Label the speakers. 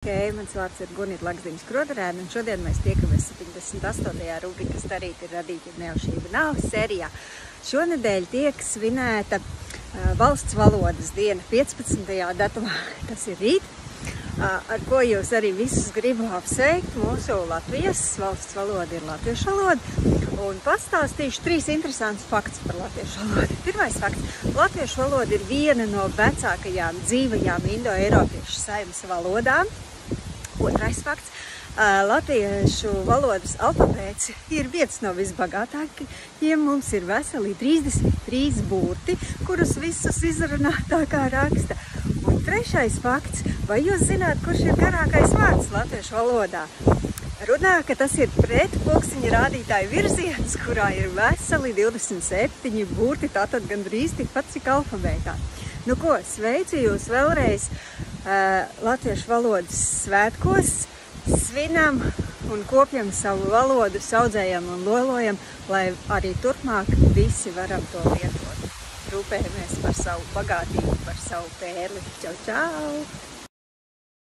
Speaker 1: Mans vārds ir Gunita Lakzdiņas-Kroderēna, un šodien mēs tiekamies 78. rubrikas Darīt ir radīt, ja nejaušība nav sērijā. Šonedēļ tiek svinēta valsts valodas diena 15. datumā, tas ir rīt, ar ko jūs arī visus gribu apsveikt. Mūsu Latvijas valsts valoda ir latviešu valoda, un pastāstīšu 3 interesantus faktus par latviešu valodu. Pirmais fakts – latviešu valoda ir viena no vecākajām dzīvajām indo-eiropiešu saimnes valodām. Otrais fakts – latviešu valodas alfabēts ir viens no visbagātākajiem. Mums ir veseli 33 burti, kurus visus izrunā tā kā raksta. Un trešais fakts – vai jūs zināt, kurš ir garākais vārds latviešu valodā? Runā, ka tas ir pretpulksteņa rādītāja virziens, kurā ir veseli 27 burti, tātad gandrīz tikpat cik alfabētā. Nu ko, sveicu jūs vēlreiz latviešu valodas svētkos, svinam un kopjam savu valodu, saudzējam un lolojam, lai arī turpmāk visi varam to lietot. Rūpējamies par savu bagātību, par savu pērli. Čau, čau!